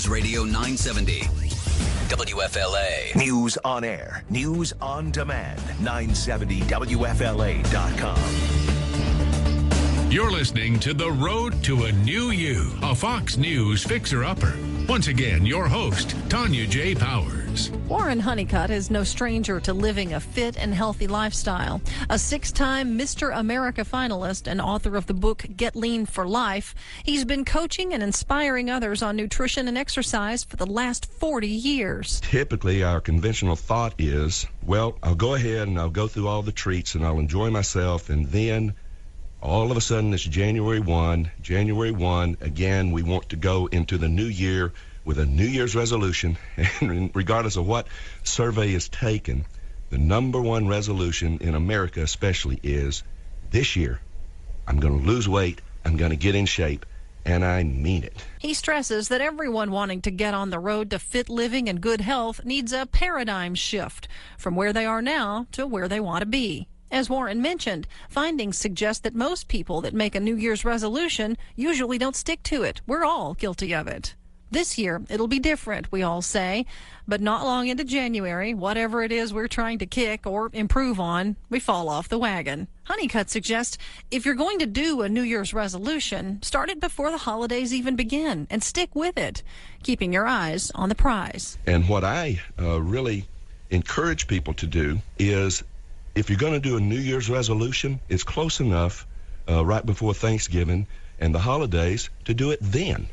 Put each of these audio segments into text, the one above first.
News Radio 970. WFLA. News on air. News on demand. 970WFLA.com. You're listening to The Road to a New You, a Fox News fixer-upper. Once again, your host, Tanya J. Powers. Warren Honeycutt is no stranger to living a fit and healthy lifestyle. A 6-time Mr. America finalist and author of the book Get Lean for Life, he's been coaching and inspiring others on nutrition and exercise for the last 40 years. Typically, our conventional thought is, well, I'll go ahead and I'll go through all the treats and I'll enjoy myself, and then all of a sudden it's January 1, again, we want to go into the new year with a New Year's resolution, and regardless of what survey is taken, the number one resolution in America especially is, this year, I'm going to lose weight, I'm going to get in shape, and I mean it. He stresses that everyone wanting to get on the road to fit living and good health needs a paradigm shift from where they are now to where they want to be. As Warren mentioned, findings suggest that most people that make a New Year's resolution usually don't stick to it. We're all guilty of it. This year, it'll be different, we all say, but not long into January, whatever it is we're trying to kick or improve on, we fall off the wagon. Honeycutt suggests if you're going to do a New Year's resolution, start it before the holidays even begin and stick with it, keeping your eyes on the prize. And what I really encourage people to do is, if you're going to do a New Year's resolution, it's close enough right before Thanksgiving and the holidays to do it then.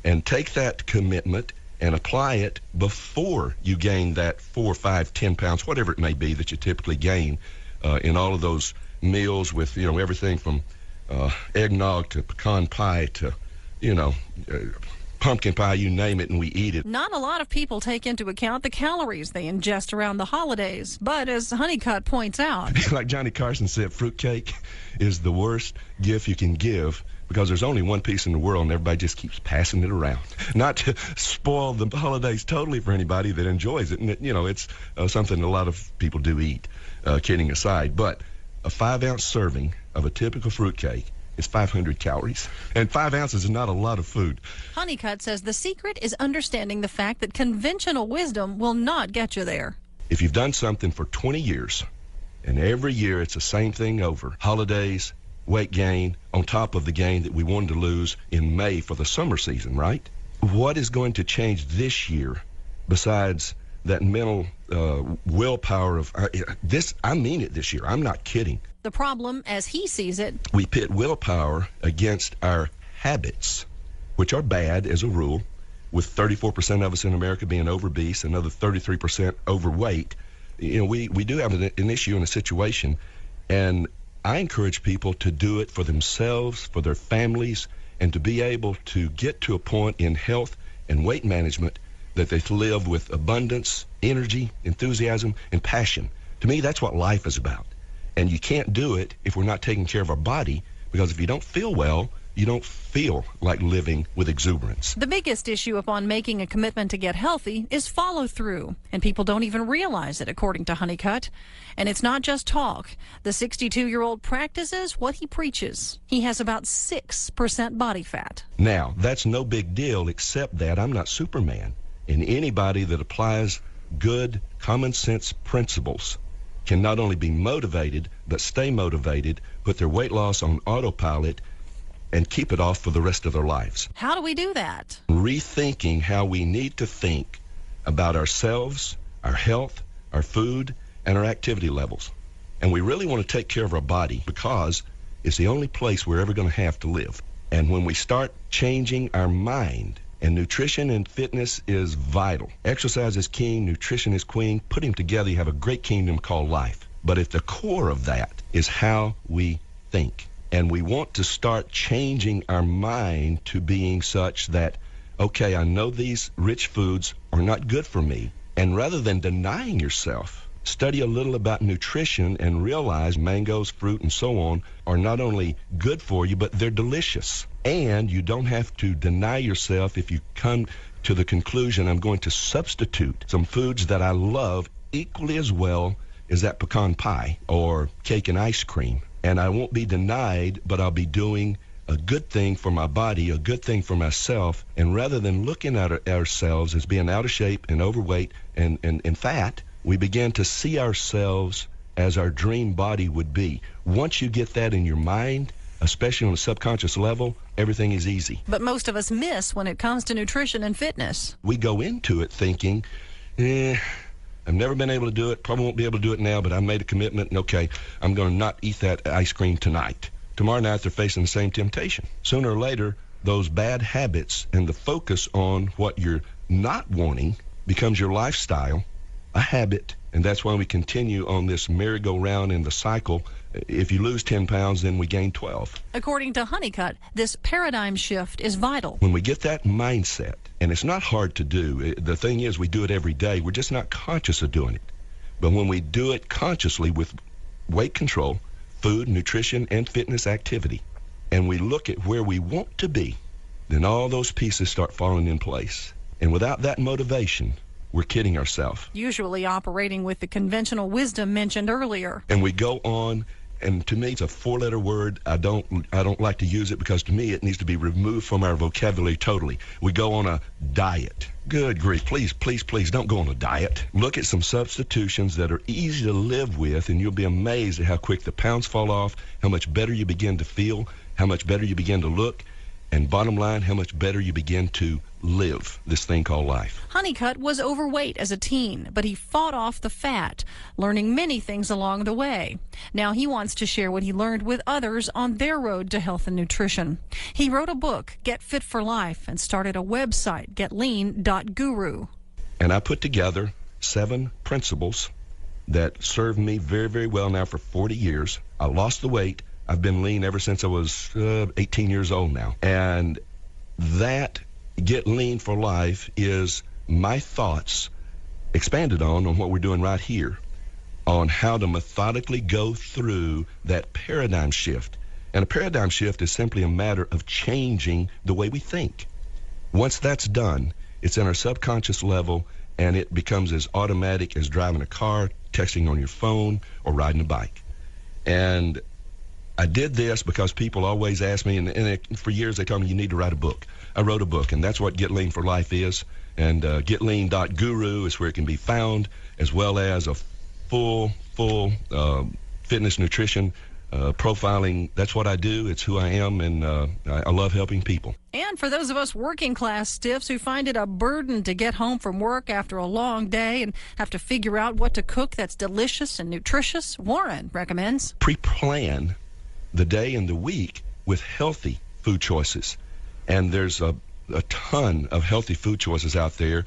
And take that commitment and apply it before you gain that 4, 5, 10 pounds, whatever it may be that you typically gain in all of those meals with, everything from eggnog to pecan pie to, pumpkin pie, you name it, and we eat it. Not a lot of people take into account the calories they ingest around the holidays. But as Honeycutt points out, like Johnny Carson said, fruitcake is the worst gift you can give, because there's only one piece in the world and everybody just keeps passing it around. Not to spoil the holidays totally for anybody that enjoys it. And, it's something a lot of people do eat, kidding aside. But a 5-ounce serving of a typical fruitcake is 500 calories. And 5 ounces is not a lot of food. Honeycutt says the secret is understanding the fact that conventional wisdom will not get you there. If you've done something for 20 years, and every year it's the same thing over, holidays, weight gain, on top of the gain that we wanted to lose in May for the summer season, right? What is going to change this year besides that mental willpower of this? I mean it this year. I'm not kidding. The problem, as he sees it, we pit willpower against our habits, which are bad as a rule, with 34% of us in America being obese, another 33% overweight. We do have an issue and a situation, and I encourage people to do it for themselves, for their families, and to be able to get to a point in health and weight management that they live with abundance, energy, enthusiasm, and passion. To me, that's what life is about. And you can't do it if we're not taking care of our body, because if you don't feel well, you don't feel like living with exuberance. The biggest issue upon making a commitment to get healthy is follow through, and people don't even realize it, according to Honeycutt. And it's not just talk. The 62-year-old practices what he preaches. He has about 6% body fat. Now, that's no big deal, except that I'm not Superman. And anybody that applies good common sense principles can not only be motivated, but stay motivated, put their weight loss on autopilot, and keep it off for the rest of their lives. How do we do that? Rethinking how we need to think about ourselves, our health, our food, and our activity levels. And we really want to take care of our body because it's the only place we're ever going to have to live. And when we start changing our mind, and nutrition and fitness is vital. Exercise is king, nutrition is queen. Put them together, you have a great kingdom called life. But at the core of that is how we think. And we want to start changing our mind to being such that, okay, I know these rich foods are not good for me. And rather than denying yourself, study a little about nutrition and realize mangoes, fruit, and so on are not only good for you, but they're delicious. And you don't have to deny yourself if you come to the conclusion, I'm going to substitute some foods that I love equally as well as that pecan pie or cake and ice cream. And I won't be denied, but I'll be doing a good thing for my body, a good thing for myself, and rather than looking at ourselves as being out of shape and overweight and fat, we begin to see ourselves as our dream body would be. Once you get that in your mind, especially on a subconscious level, everything is easy. But most of us miss when it comes to nutrition and fitness. We go into it thinking, I've never been able to do it, probably won't be able to do it now, but I made a commitment, and okay, I'm going to not eat that ice cream tonight. Tomorrow night, they're facing the same temptation. Sooner or later, those bad habits and the focus on what you're not wanting becomes your lifestyle, a habit, and that's why we continue on this merry-go-round in the cycle. If you lose 10 pounds, then we gain 12. According to Honeycutt, this paradigm shift is vital. When we get that mindset, and it's not hard to do, the thing is we do it every day. We're just not conscious of doing it. But when we do it consciously with weight control, food, nutrition, and fitness activity, and we look at where we want to be, then all those pieces start falling in place. And without that motivation, we're kidding ourselves. Usually operating with the conventional wisdom mentioned earlier. And we go on, and to me, it's a four-letter word. I don't like to use it because to me, it needs to be removed from our vocabulary totally. We go on a diet. Good grief, please, please, please don't go on a diet. Look at some substitutions that are easy to live with, and you'll be amazed at how quick the pounds fall off, how much better you begin to feel, how much better you begin to look, and bottom line, how much better you begin to live this thing called life. Honeycutt was overweight as a teen, but he fought off the fat, learning many things along the way. Now he wants to share what he learned with others on their road to health and nutrition. He wrote a book, Get Fit for Life, and started a website, getlean.guru. And I put together 7 principles that served me very, very well now for 40 years. I lost the weight. I've been lean ever since I was 18 years old now. And that Get Lean for Life is my thoughts expanded on what we're doing right here, on how to methodically go through that paradigm shift. And a paradigm shift is simply a matter of changing the way we think. Once that's done, it's in our subconscious level, and it becomes as automatic as driving a car, texting on your phone, or riding a bike. And I did this because people always ask me, and for years they told me you need to write a book. I wrote a book, and that's what Get Lean for Life is. And getlean.guru is where it can be found, as well as a full fitness nutrition profiling. That's what I do. It's who I am, and I love helping people. And for those of us working class stiffs who find it a burden to get home from work after a long day and have to figure out what to cook that's delicious and nutritious, Warren recommends pre-plan the day and the week with healthy food choices. And there's a ton of healthy food choices out there.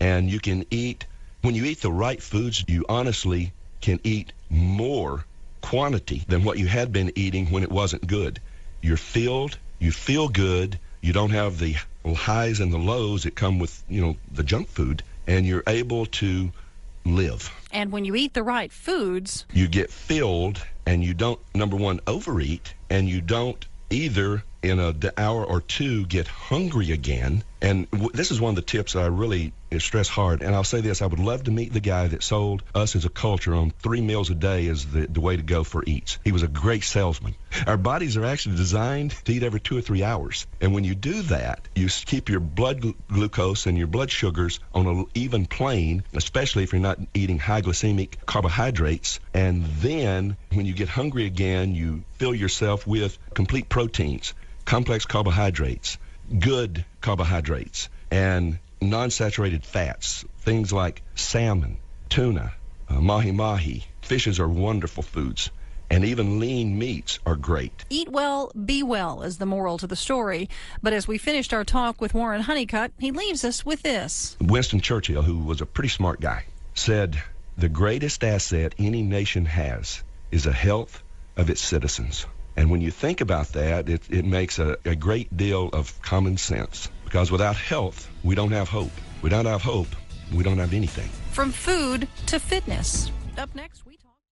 And you can eat, when you eat the right foods, you honestly can eat more quantity than what you had been eating when it wasn't good. You're filled, you feel good, you don't have the highs and the lows that come with, the junk food, and you're able to live. And when you eat the right foods, you get filled, and you don't, number one, overeat, and you don't either in an hour or two get hungry again. And this is one of the tips that I really stress hard. And I'll say this, I would love to meet the guy that sold us as a culture on 3 meals a day as the way to go for eats. He was a great salesman. Our bodies are actually designed to eat every 2 or 3 hours. And when you do that, you keep your blood glucose and your blood sugars on an even plane, especially if you're not eating high glycemic carbohydrates. And then when you get hungry again, you fill yourself with complete proteins, complex carbohydrates, good carbohydrates, and non-saturated fats, things like salmon, tuna, mahi-mahi. Fishes are wonderful foods, and even lean meats are great. Eat well, be well is the moral to the story. But as we finished our talk with Warren Honeycutt, he leaves us with this. Winston Churchill, who was a pretty smart guy, said, "The greatest asset any nation has is the health of its citizens." And when you think about that, it makes a great deal of common sense. Because without health, we don't have hope. We don't have hope, we don't have anything. From food to fitness. Up next.